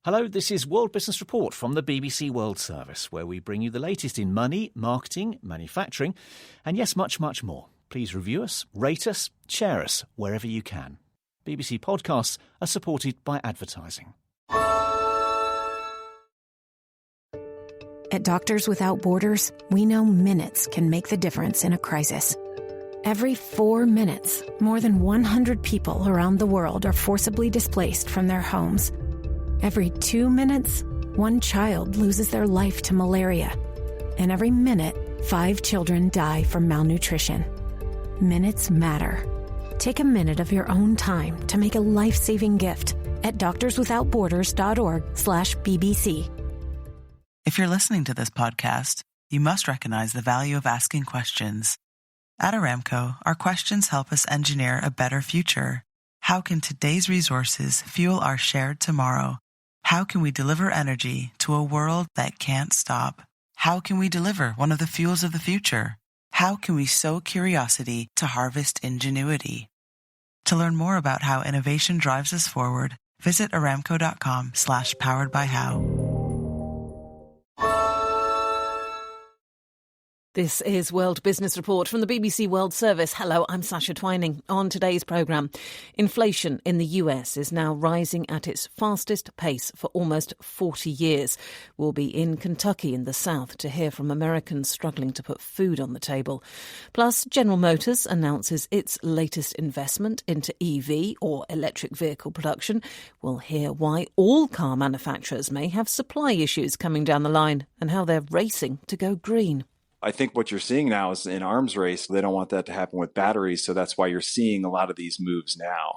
Hello, this is World Business Report from the BBC World Service, where we bring you the latest in money, marketing, manufacturing, and yes, much, much more. Please review us, rate us, share us wherever you can. BBC podcasts are supported by advertising. At Doctors Without Borders, we know minutes can make the difference in a crisis. Every 4 minutes, more than 100 people around the world are forcibly displaced from their homes. Every 2 minutes, one child loses their life to malaria. And every minute, 5 children die from malnutrition. Minutes matter. Take a minute of your own time to make a life-saving gift at doctorswithoutborders.org/BBC. If you're listening to this podcast, you must recognize the value of asking questions. At Aramco, our questions help us engineer a better future. How can today's resources fuel our shared tomorrow? How can we deliver energy to a world that can't stop? How can we deliver one of the fuels of the future? How can we sow curiosity to harvest ingenuity? To learn more about how innovation drives us forward, visit aramco.com/poweredbyhow. This is World Business Report from the BBC World Service. Hello, I'm Sasha Twining. On today's programme, inflation in the US is now rising at its fastest pace for almost 40 years. We'll be in Kentucky in the south to hear from Americans struggling to put food on the table. Plus, General Motors announces its latest investment into EV or electric vehicle production. We'll hear why all car manufacturers may have supply issues coming down the line and how they're racing to go green. I think what you're seeing now is an arms race. They don't want that to happen with batteries, so that's why you're seeing a lot of these moves now.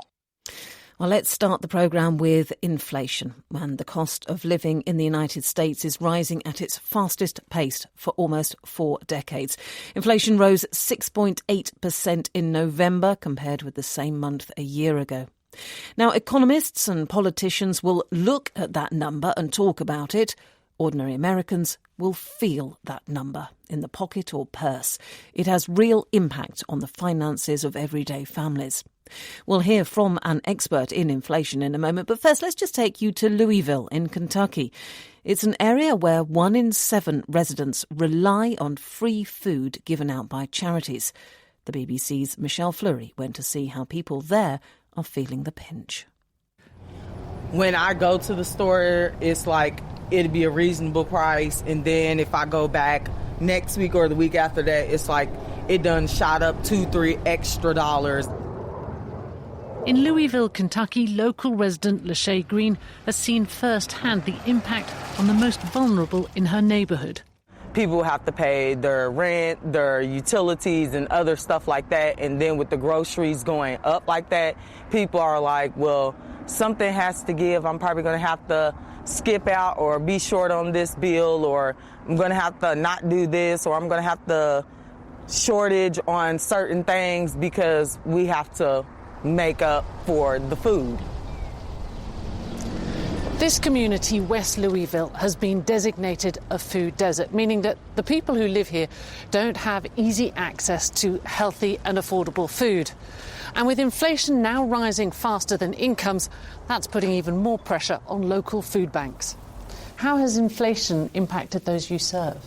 Well, let's start the programme with inflation. And the cost of living in the United States is rising at its fastest pace for almost 4 decades. Inflation rose 6.8% in November compared with the same month a year ago. Now, economists and politicians will look at that number and talk about it. Ordinary Americans will feel that number in the pocket or purse. It has real impact on the finances of everyday families. We'll hear from an expert in inflation in a moment, but first let's just take you to Louisville in Kentucky. It's an area where 1 in 7 residents rely on free food given out by charities. The BBC's Michelle Fleury went to see how people there are feeling the pinch. When I go to the store, it's like it'd be a reasonable price. And then if I go back next week or the week after that, it's like it done shot up $2-3 extra dollars. In Louisville, Kentucky, local resident Lachey Green has seen firsthand the impact on the most vulnerable in her neighborhood. People have to pay their rent, their utilities, and other stuff like that. And then with the groceries going up like that, people are like, well, something has to give. I'm probably going to have to skip out or be short on this bill, or I'm going to have to not do this, or I'm going to have to shortage on certain things because we have to make up for the food. This community, West Louisville, has been designated a food desert, meaning that the people who live here don't have easy access to healthy and affordable food. And with inflation now rising faster than incomes, that's putting even more pressure on local food banks. How has inflation impacted those you serve?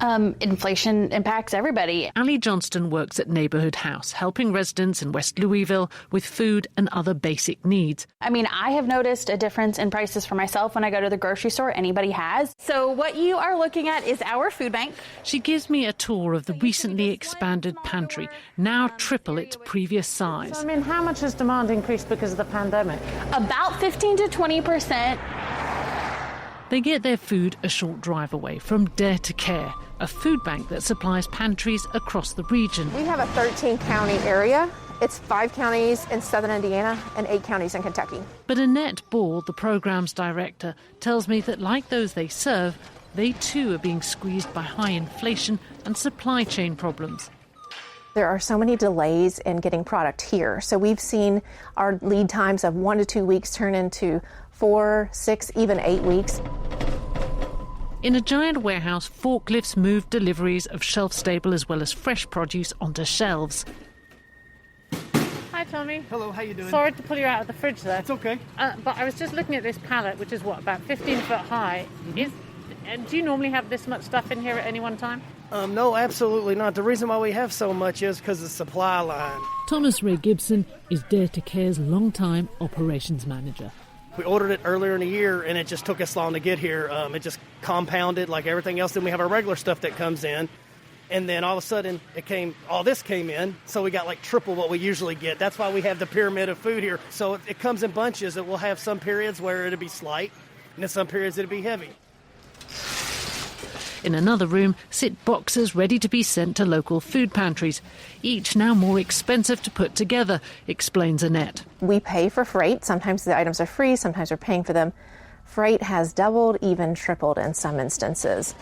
Inflation impacts everybody. Ali Johnston works at Neighborhood House, helping residents in West Louisville with food and other basic needs. I mean, I have noticed a difference in prices for myself when I go to the grocery store. Anybody has. So what you are looking at is our food bank. She gives me a tour of the recently expanded pantry, now triple its previous size. So, I mean, how much has demand increased because of the pandemic? About 15 to 20%. They get their food a short drive away from Dare to Care, a food bank that supplies pantries across the region. We have a 13-county area. It's 5 counties in southern Indiana and 8 counties in Kentucky. But Annette Ball, the program's director, tells me that like those they serve, they too are being squeezed by high inflation and supply chain problems. There are so many delays in getting product here. So we've seen our lead times of 1 to 2 weeks turn into 4, 6, even 8 weeks. In a giant warehouse, forklifts move deliveries of shelf-stable as well as fresh produce onto shelves. Hi, Tommy. Hello, how you doing? Sorry to pull you out of the fridge there. It's okay. But I was just looking at this pallet, which is about 15 foot high. Do you normally have this much stuff in here at any one time? No, absolutely not. The reason why we have so much is because of the supply line. Thomas Ray Gibson is Dare to Care's long-time operations manager. We ordered it earlier in the year, and it just took us long to get here. It just compounded like everything else. Then we have our regular stuff that comes in. And then all of a sudden, all this came in, so we got like triple what we usually get. That's why we have the pyramid of food here. So it comes in bunches. It will have some periods where it'll be slight, and then some periods it'll be heavy. In another room sit boxes ready to be sent to local food pantries, each now more expensive to put together, explains Annette. We pay for freight. Sometimes the items are free, sometimes we're paying for them. Freight has doubled, even tripled in some instances.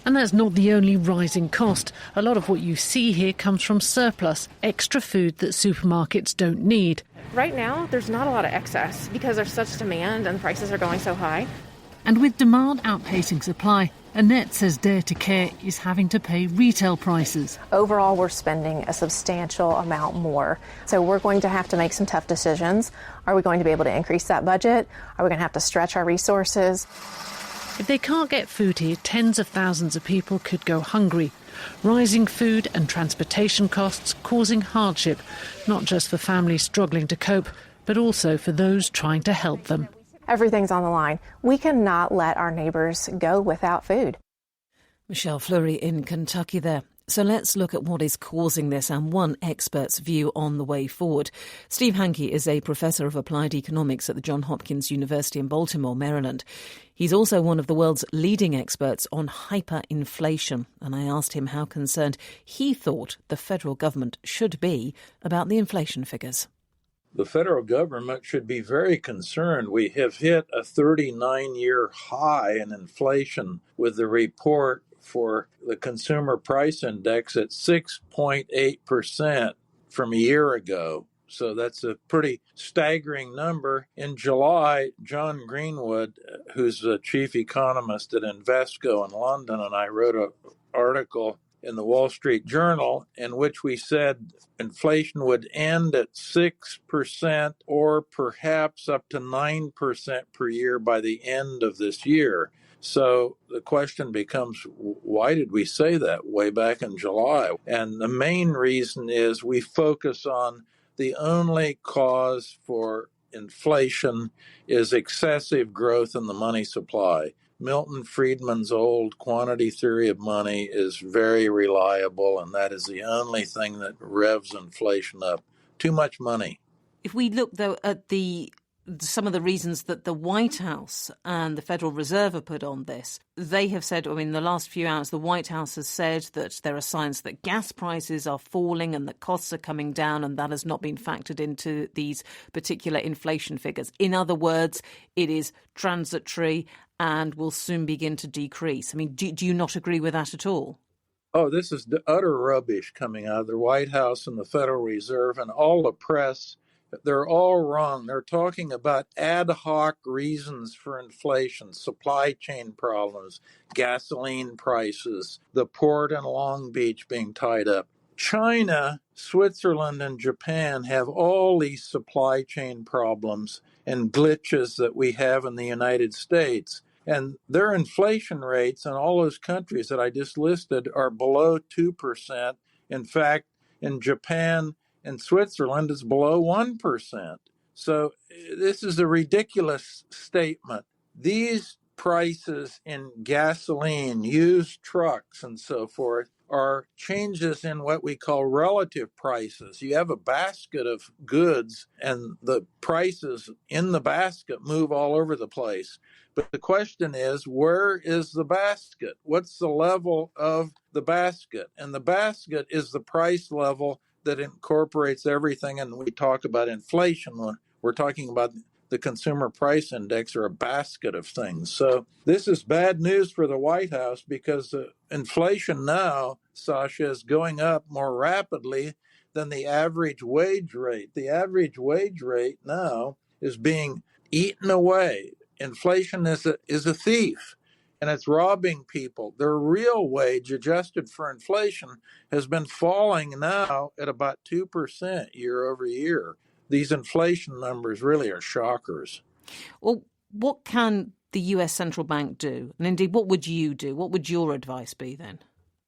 And that's not the only rising cost. A lot of what you see here comes from surplus, extra food that supermarkets don't need. Right now, there's not a lot of excess because there's such demand and prices are going so high. And with demand outpacing supply, Annette says Dare to Care is having to pay retail prices. Overall, we're spending a substantial amount more. So we're going to have to make some tough decisions. Are we going to be able to increase that budget? Are we going to have to stretch our resources? If they can't get food here, tens of thousands of people could go hungry. Rising food and transportation costs causing hardship, not just for families struggling to cope, but also for those trying to help them. Everything's on the line. We cannot let our neighbors go without food. Michelle Fleury in Kentucky there. So let's look at what is causing this and one expert's view on the way forward. Steve Hankey is a professor of applied economics at the Johns Hopkins University in Baltimore, Maryland. He's also one of the world's leading experts on hyperinflation, and I asked him how concerned he thought the federal government should be about the inflation figures. The federal government should be very concerned. We have hit a 39-year high in inflation with the report for the Consumer Price Index at 6.8% from a year ago. So that's a pretty staggering number. In July, John Greenwood, who's the chief economist at Invesco in London, and I wrote an article in the Wall Street Journal in which we said inflation would end at 6% or perhaps up to 9% per year by the end of this year. So the question becomes, why did we say that way back in July? And the main reason is we focus on the only cause for inflation is excessive growth in the money supply. Milton Friedman's old quantity theory of money is very reliable, and that is the only thing that revs inflation up. Too much money. If we look, though, at some of the reasons that the White House and the Federal Reserve have put on this, they have said, in the last few hours, the White House has said that there are signs that gas prices are falling and that costs are coming down, and that has not been factored into these particular inflation figures. In other words, it is transitory and will soon begin to decrease. Do you not agree with that at all? Oh, this is utter rubbish coming out of the White House and the Federal Reserve and all the press. They're all wrong. They're talking about ad hoc reasons for inflation, supply chain problems, gasoline prices, the port in Long Beach being tied up. China, Switzerland, and Japan have all these supply chain problems and glitches that we have in the United States. And their inflation rates in all those countries that I just listed are below 2%. In fact, in Japan and Switzerland, it's below 1%. So this is a ridiculous statement. These prices in gasoline, used trucks, and so forth are changes in what we call relative prices. You have a basket of goods, and the prices in the basket move all over the place. But the question is, where is the basket? What's the level of the basket? And the basket is the price level that incorporates everything. And we talk about inflation when we're talking about the Consumer Price Index, or a basket of things. So this is bad news for the White House because inflation now, Sasha, is going up more rapidly than the average wage rate. The average wage rate now is being eaten away. Inflation is a thief, and it's robbing people. Their real wage, adjusted for inflation, has been falling now at about 2% year over year. these inflation numbers really are shockers. Well, what can the US central bank do? And indeed, what would you do? What would your advice be then?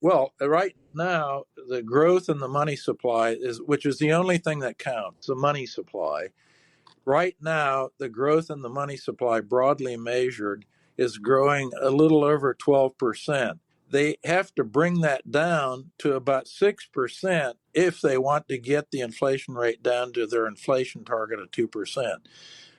Well, right now, the growth in the money supply which is the only thing that counts, the money supply. Right now, the growth in the money supply, broadly measured, is growing a little over 12%. They have to bring that down to about 6% if they want to get the inflation rate down to their inflation target of 2%.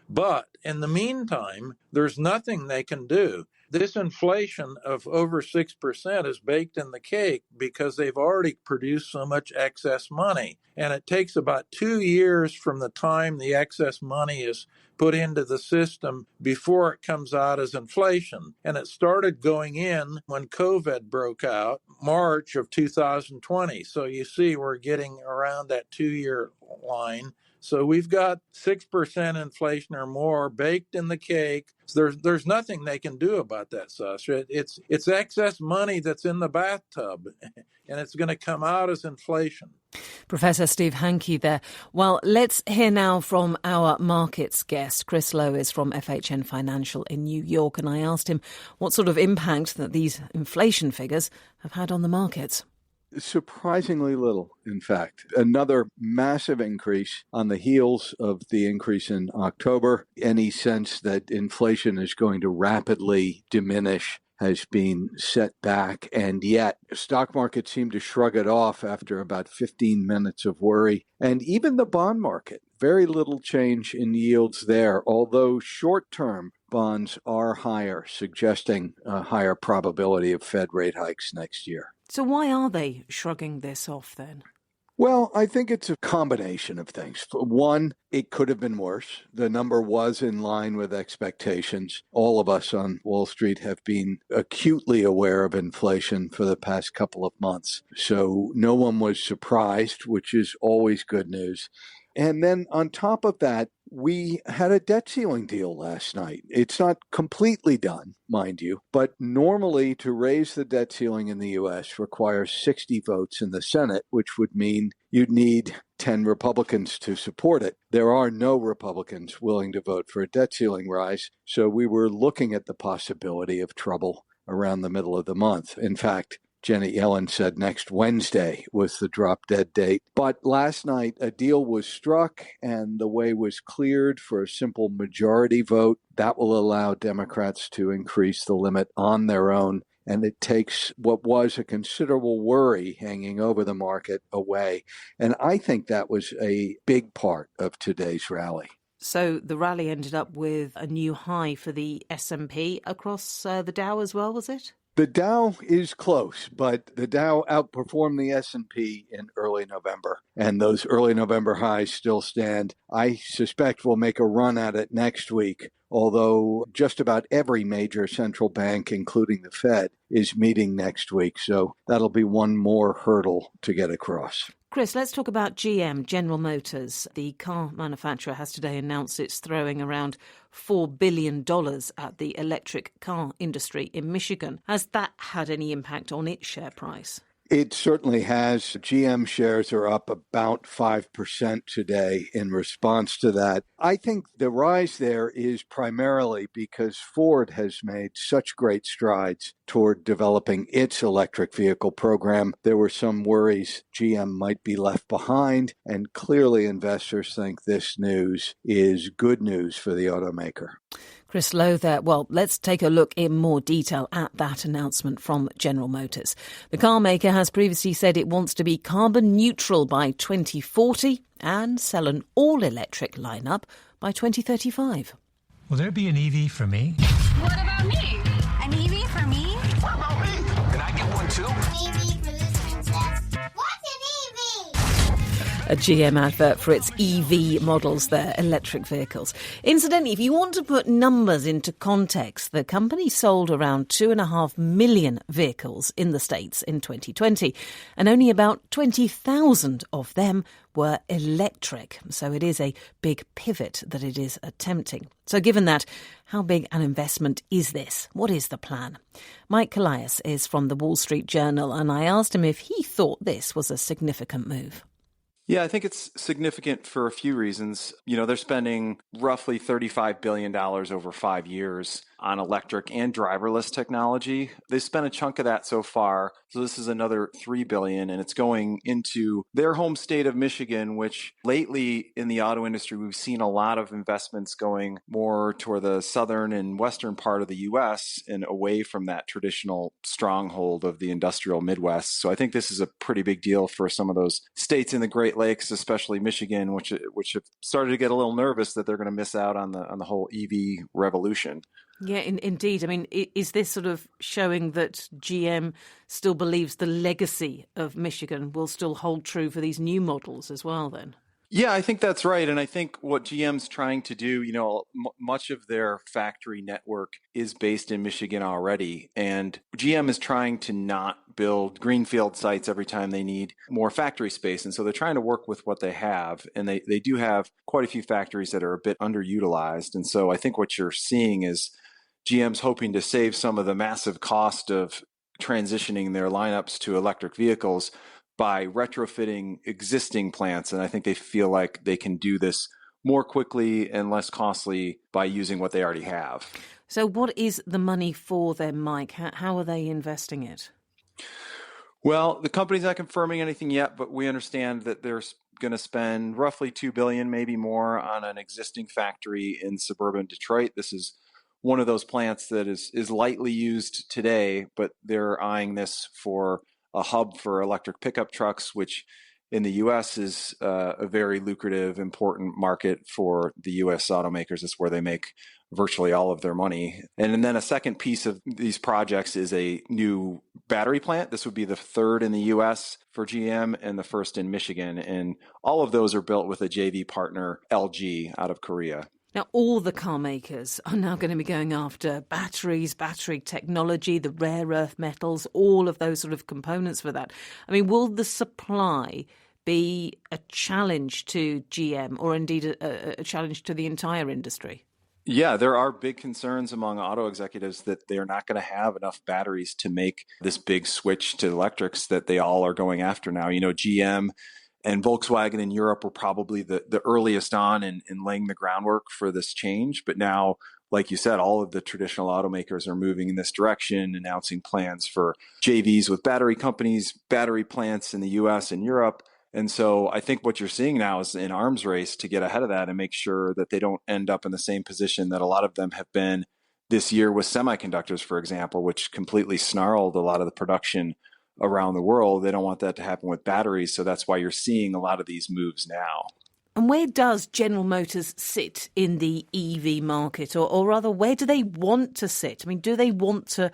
But in the meantime, there's nothing they can do. This inflation of over 6% is baked in the cake because they've already produced so much excess money. And it takes about 2 years from the time the excess money is put into the system before it comes out as inflation. And it started going in when COVID broke out, March of 2020. So you see, we're getting around that 2-year line. So we've got 6% inflation or more baked in the cake. So there's nothing they can do about that, Sasha. It's excess money that's in the bathtub, and it's going to come out as inflation. Professor Steve Hanke there. Well, let's hear now from our markets guest. Chris Lowe is from FHN Financial in New York, and I asked him what sort of impact that these inflation figures have had on the markets. Surprisingly little, in fact. Another massive increase on the heels of the increase in October. Any sense that inflation is going to rapidly diminish has been set back, and yet stock markets seem to shrug it off after about 15 minutes of worry. And even the bond market, very little change in yields there, although short-term bonds are higher, suggesting a higher probability of Fed rate hikes next year. So why are they shrugging this off then? Well, I think it's a combination of things. One, it could have been worse. The number was in line with expectations. All of us on Wall Street have been acutely aware of inflation for the past couple of months. So no one was surprised, which is always good news. And then on top of that, we had a debt ceiling deal last night. It's not completely done, mind you, but normally to raise the debt ceiling in the U.S. requires 60 votes in the Senate, which would mean you'd need 10 Republicans to support it. There are no Republicans willing to vote for a debt ceiling rise, so we were looking at the possibility of trouble around the middle of the month. In fact, Janet Yellen said next Wednesday was the drop-dead date. But last night, a deal was struck and the way was cleared for a simple majority vote. That will allow Democrats to increase the limit on their own. And it takes what was a considerable worry hanging over the market away. And I think that was a big part of today's rally. So the rally ended up with a new high for the S&P across the Dow as well, was it? The Dow is close, but the Dow outperformed the S&P in early November, and those early November highs still stand. I suspect we'll make a run at it next week, although just about every major central bank, including the Fed, is meeting next week, so that'll be one more hurdle to get across. Chris, let's talk about GM, General Motors. The car manufacturer has today announced it's throwing around $4 billion at the electric car industry in Michigan. Has that had any impact on its share price? It certainly has. GM shares are up about 5% today in response to that. I think the rise there is primarily because Ford has made such great strides toward developing its electric vehicle program. There were some worries GM might be left behind, and clearly investors think this news is good news for the automaker. Chris Lowe there. Well, let's take a look in more detail at that announcement from General Motors. The car maker has previously said it wants to be carbon neutral by 2040 and sell an all-electric lineup by 2035. Will there be an EV for me? What about me? An EV for me? What about me? Can I get one too? EV for this princess? What's an EV? A GM advert for its EV models there, electric vehicles. Incidentally, if you want to put numbers into context, the company sold around 2.5 million vehicles in the States in 2020, and only about 20,000 of them were electric. So it is a big pivot that it is attempting. So given that, how big an investment is this? What is the plan? Mike Callias is from the Wall Street Journal, and I asked him if he thought this was a significant move. Yeah, I think it's significant for a few reasons. They're spending roughly $35 billion over 5 years on electric and driverless technology. They've spent a chunk of that so far. So this is another $3 billion, and it's going into their home state of Michigan, which lately in the auto industry, we've seen a lot of investments going more toward the southern and western part of the U.S. and away from that traditional stronghold of the industrial Midwest. So I think this is a pretty big deal for some of those states in the Great Lakes, especially Michigan, which have started to get a little nervous that they're going to miss out on the whole EV revolution. Yeah, indeed. I mean, is this sort of showing that GM still believes the legacy of Michigan will still hold true for these new models as well then? Yeah, I think that's right. And I think what GM's trying to do, much of their factory network is based in Michigan already. And GM is trying to not build greenfield sites every time they need more factory space. And so they're trying to work with what they have. And they do have quite a few factories that are a bit underutilized. And so I think what you're seeing is GM's hoping to save some of the massive cost of transitioning their lineups to electric vehicles by retrofitting existing plants. And I think they feel like they can do this more quickly and less costly by using what they already have. So what is the money for them, Mike? How are they investing it? Well, the company's not confirming anything yet, but we understand that they're going to spend roughly $2 billion, maybe more, on an existing factory in suburban Detroit. This is one of those plants that is lightly used today, but they're eyeing this for a hub for electric pickup trucks, which in the U.S. is a very lucrative, important market for the U.S. automakers. It's where they make virtually all of their money. And then a second piece of these projects is a new battery plant. This would be the third in the U.S. for GM and the first in Michigan. And all of those are built with a JV partner, LG, out of Korea. Now, all the car makers are now going to be going after batteries, battery technology, the rare earth metals, all of those sort of components for that. I mean, will the supply be a challenge to GM or indeed a challenge to the entire industry? Yeah, there are big concerns among auto executives that they're not going to have enough batteries to make this big switch to electrics that they all are going after now. GM and Volkswagen in Europe were probably the earliest on in laying the groundwork for this change. But now, like you said, all of the traditional automakers are moving in this direction, announcing plans for JVs with battery companies, battery plants in the US and Europe. And so I think what you're seeing now is an arms race to get ahead of that and make sure that they don't end up in the same position that a lot of them have been this year with semiconductors, for example, which completely snarled a lot of the production around the world. They don't want that to happen with batteries. So that's why you're seeing a lot of these moves now. And where does General Motors sit in the EV market? Or rather, where do they want to sit? I mean, do they want to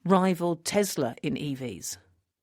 rival Tesla in EVs?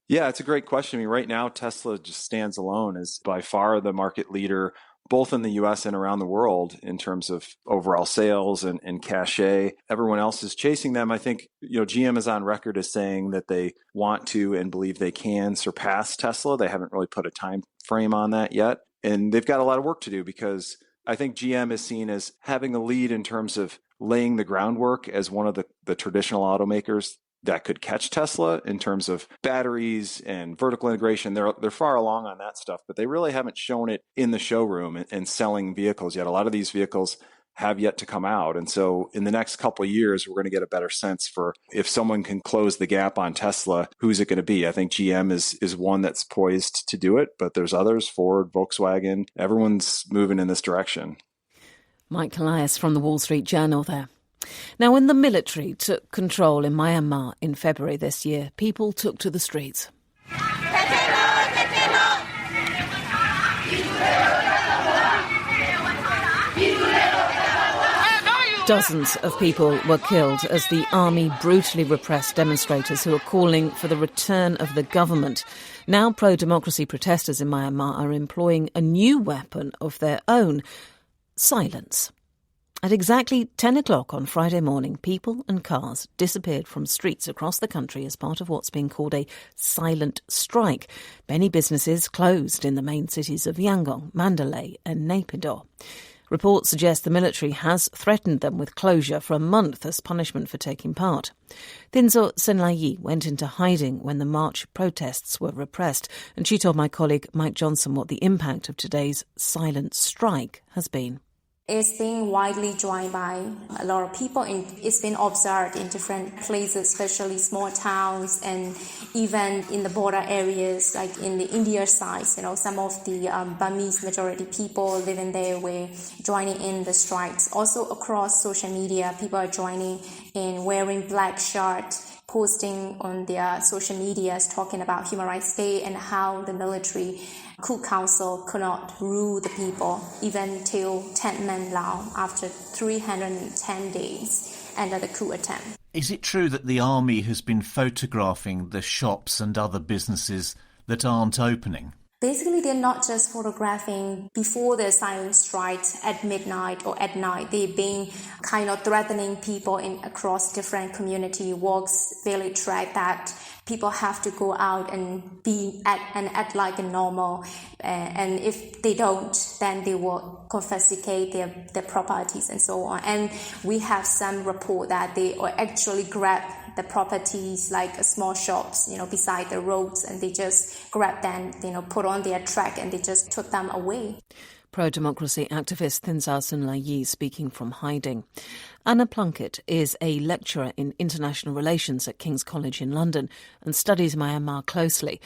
Yeah, it's a great question. I mean, right now, Tesla just stands alone as by far the market leader, both in the US and around the world in terms of overall sales and cachet. Everyone else is chasing them. I think, GM is on record as saying that they want to and believe they can surpass Tesla. They haven't really put a time frame on that yet. And they've got a lot of work to do because I think GM is seen as having a lead in terms of laying the groundwork as one of the traditional automakers that could catch Tesla in terms of batteries and vertical integration. They're far along on that stuff, but they really haven't shown it in the showroom and selling vehicles yet. A lot of these vehicles have yet to come out. And so in the next couple of years, we're going to get a better sense for if someone can close the gap on Tesla, who's it going to be? I think GM is one that's poised to do it, but there's others, Ford, Volkswagen, everyone's moving in this direction. Mike Elias from the Wall Street Journal there. Now, when the military took control in Myanmar in February this year, people took to the streets. Dozens of people were killed as the army brutally repressed demonstrators who are calling for the return of the government. Now pro-democracy protesters in Myanmar are employing a new weapon of their own: silence. At exactly 10 o'clock on Friday morning, people and cars disappeared from streets across the country as part of what's being called a silent strike. Many businesses closed in the main cities of Yangon, Mandalay and Naypyidaw. Reports suggest the military has threatened them with closure for a month as punishment for taking part. Thinzo Senlai went into hiding when the March protests were repressed, and she told my colleague Mike Johnson what the impact of today's silent strike has been. It's being widely joined by a lot of people, and it's been observed in different places, especially small towns and even in the border areas, like in the India side. Some of the Burmese majority people living there were joining in the strikes. Also across social media, people are joining in wearing black shirts, posting on their social medias, talking about Human Rights Day and how the military coup council could not rule the people even till 10 Men Lao after 310 days under the coup attempt. Is it true that the army has been photographing the shops and other businesses that aren't opening? Basically, they're not just photographing before the silent strike at midnight or at night. They've been kind of threatening people across different community walks, village track, that people have to go out and act like a normal. And if they don't, then they will confiscate their properties and so on. And we have some report that they actually grab the properties like small shops, beside the roads, and they just grab them, put on their track, and they just took them away. Pro-democracy activist Thinzo Senlai speaking from hiding. Anna Plunkett is a lecturer in international relations at King's College in London and studies Myanmar closely.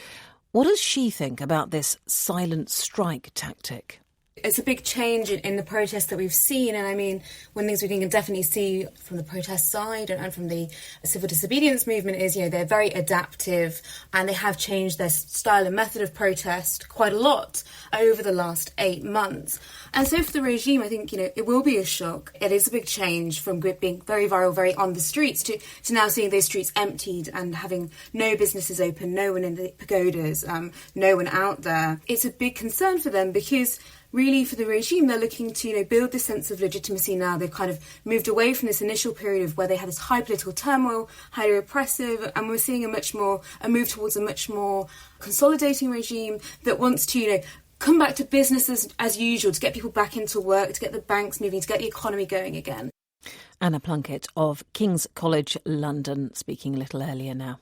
What does she think about this silent strike tactic? It's a big change in the protests that we've seen, and I mean, one of the things we can definitely see from the protest side and from the civil disobedience movement is, they're very adaptive and they have changed their style and method of protest quite a lot over the last 8 months. And so for the regime, I think, it will be a shock. It is a big change from being very viral, very on the streets to now seeing those streets emptied and having no businesses open, no one in the pagodas, no one out there. It's a big concern for them because really, for the regime, they're looking to build this sense of legitimacy now. They've kind of moved away from this initial period of where they had this high political turmoil, highly repressive, and we're seeing a move towards a much more consolidating regime that wants to, come back to business as usual, to get people back into work, to get the banks moving, to get the economy going again. Anna Plunkett of King's College London speaking a little earlier now.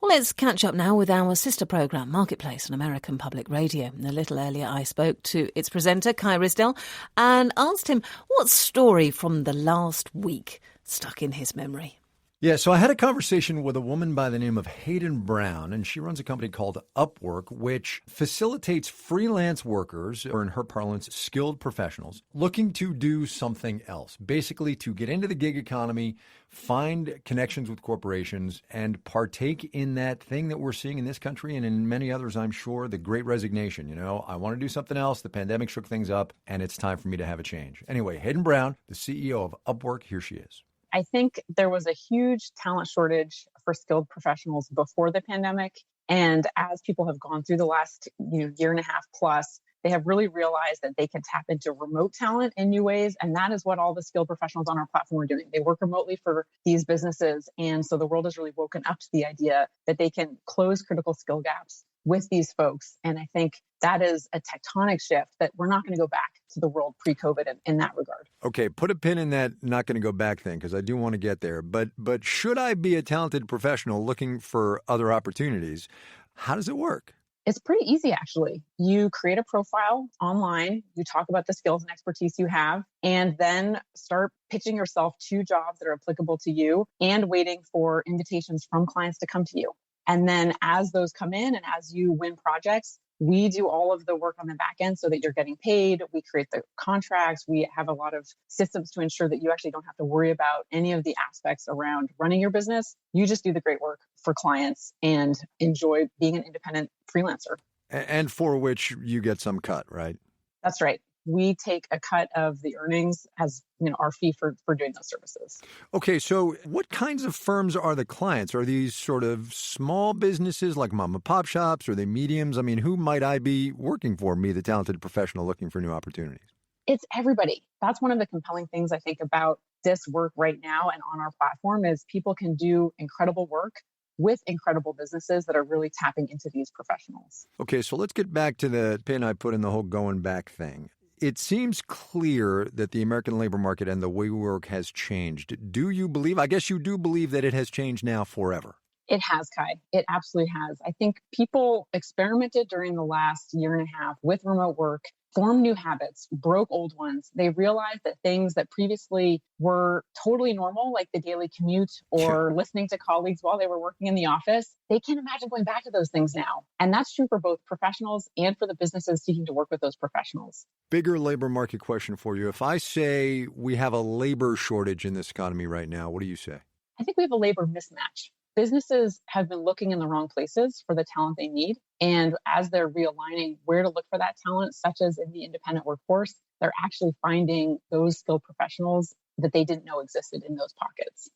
Well, let's catch up now with our sister programme, Marketplace on American Public Radio. A little earlier, I spoke to its presenter, Kai Risdell, and asked him what story from the last week stuck in his memory. Yeah, so I had a conversation with a woman by the name of Hayden Brown, and she runs a company called Upwork, which facilitates freelance workers, or in her parlance, skilled professionals, looking to do something else, basically to get into the gig economy, find connections with corporations, and partake in that thing that we're seeing in this country and in many others, I'm sure, the great resignation. I want to do something else. The pandemic shook things up, and it's time for me to have a change. Anyway, Hayden Brown, the CEO of Upwork, here she is. I think there was a huge talent shortage for skilled professionals before the pandemic. And as people have gone through the last year and a half plus, they have really realized that they can tap into remote talent in new ways. And that is what all the skilled professionals on our platform are doing. They work remotely for these businesses. And so the world has really woken up to the idea that they can close critical skill gaps with these folks. And I think that is a tectonic shift that we're not going to go back to the world pre-COVID in that regard. Okay, put a pin in that not going to go back thing, because I do want to get there. But should I be a talented professional looking for other opportunities? How does it work? It's pretty easy, actually. You create a profile online, you talk about the skills and expertise you have, and then start pitching yourself to jobs that are applicable to you and waiting for invitations from clients to come to you. And then as those come in and as you win projects, we do all of the work on the back end so that you're getting paid. We create the contracts. We have a lot of systems to ensure that you actually don't have to worry about any of the aspects around running your business. You just do the great work for clients and enjoy being an independent freelancer. And for which you get some cut, right? That's right. We take a cut of the earnings as our fee for doing those services. Okay, so what kinds of firms are the clients? Are these sort of small businesses like mom and pop shops? Are they mediums? I mean, who might I be working for, me, the talented professional looking for new opportunities? It's everybody. That's one of the compelling things I think about this work right now and on our platform is people can do incredible work with incredible businesses that are really tapping into these professionals. Okay, so let's get back to the pin I put in the whole going back thing. it seems clear that the American labor market and the way we work has changed. Do you believe, I guess you do believe that it has changed now forever? It has, Kai. It absolutely has. I think people experimented during the last year and a half with remote work, formed new habits, broke old ones. They realized that things that previously were totally normal, like the daily commute or listening to colleagues while they were working in the office, they can't imagine going back to those things now. And that's true for both professionals and for the businesses seeking to work with those professionals. Bigger labor market question for you. If I say we have a labor shortage in this economy right now, what do you say? I think we have a labor mismatch. Businesses have been looking in the wrong places for the talent they need. And as they're realigning where to look for that talent, such as in the independent workforce, they're actually finding those skilled professionals that they didn't know existed in those pockets.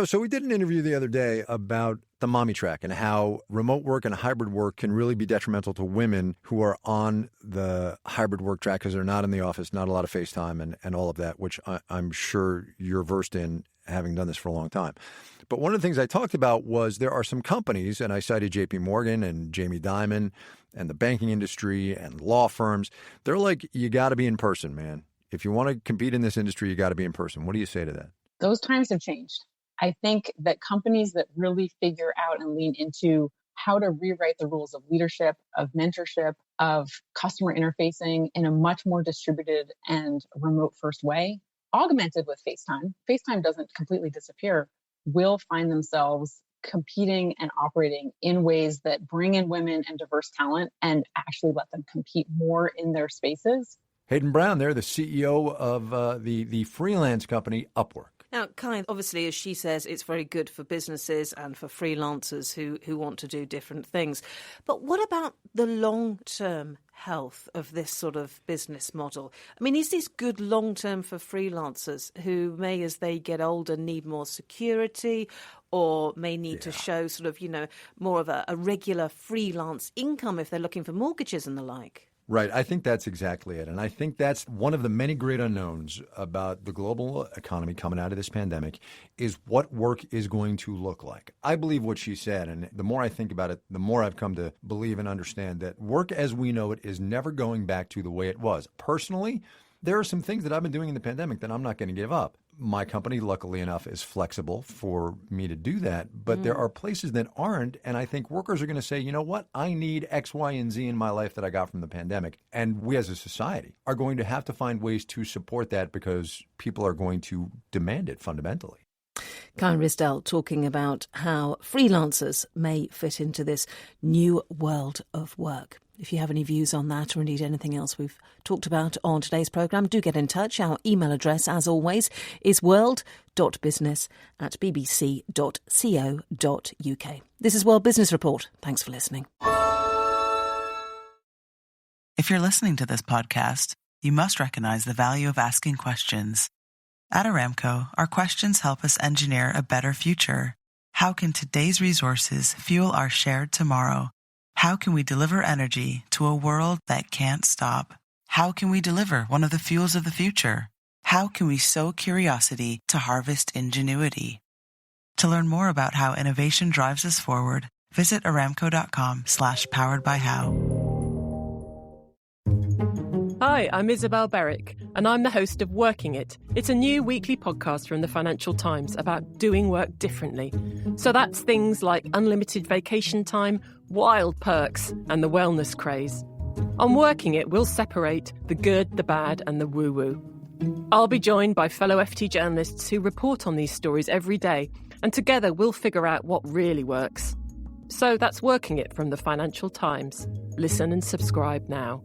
So we did an interview the other day about the mommy track and how remote work and hybrid work can really be detrimental to women who are on the hybrid work track because they're not in the office, not a lot of FaceTime and all of that, which I'm sure you're versed in, having done this for a long time. But one of the things I talked about was there are some companies, and I cited JP Morgan and Jamie Dimon and the banking industry and law firms. They're like, you got to be in person, man. If you want to compete in this industry, you got to be in person. What do you say to that? Those times have changed. I think that companies that really figure out and lean into how to rewrite the rules of leadership, of mentorship, of customer interfacing in a much more distributed and remote first way, augmented with FaceTime. FaceTime doesn't completely disappear, will find themselves competing and operating in ways that bring in women and diverse talent and actually let them compete more in their spaces. Hayden Brown there, the CEO of the freelance company Upwork. Now, Kai, obviously, as she says, it's very good for businesses and for freelancers who want to do different things. But what about the long-term health of this sort of business model? I mean, is this good long-term for freelancers who may, as they get older, need more security or may need to show sort of, more of a regular freelance income if they're looking for mortgages and the like? Right. I think that's exactly it. And I think that's one of the many great unknowns about the global economy coming out of this pandemic is what work is going to look like. I believe what she said, and the more I think about it, the more I've come to believe and understand that work as we know it is never going back to the way it was. Personally, there are some things that I've been doing in the pandemic that I'm not going to give up. My company, luckily enough, is flexible for me to do that. But there are places that aren't. And I think workers are going to say, you know what? I need X, Y, and Z in my life that I got from the pandemic. And we as a society are going to have to find ways to support that because people are going to demand it fundamentally. Karen Risdell talking about how freelancers may fit into this new world of work. If you have any views on that or indeed anything else we've talked about on today's programme, do get in touch. Our email address, as always, is world.business@bbc.co.uk. This is World Business Report. Thanks for listening. If you're listening to this podcast, you must recognize the value of asking questions. At Aramco, our questions help us engineer a better future. How can today's resources fuel our shared tomorrow? How can we deliver energy to a world that can't stop? How can we deliver one of the fuels of the future? How can we sow curiosity to harvest ingenuity? To learn more about how innovation drives us forward, visit aramco.com/poweredbyhow. Hi, I'm Isabel Berwick, and I'm the host of Working It. It's a new weekly podcast from the Financial Times about doing work differently. So that's things like unlimited vacation time, wild perks, and the wellness craze. On Working It, we'll separate the good, the bad, and the woo-woo. I'll be joined by fellow FT journalists who report on these stories every day, and together we'll figure out what really works. So that's Working It from the Financial Times. Listen and subscribe now.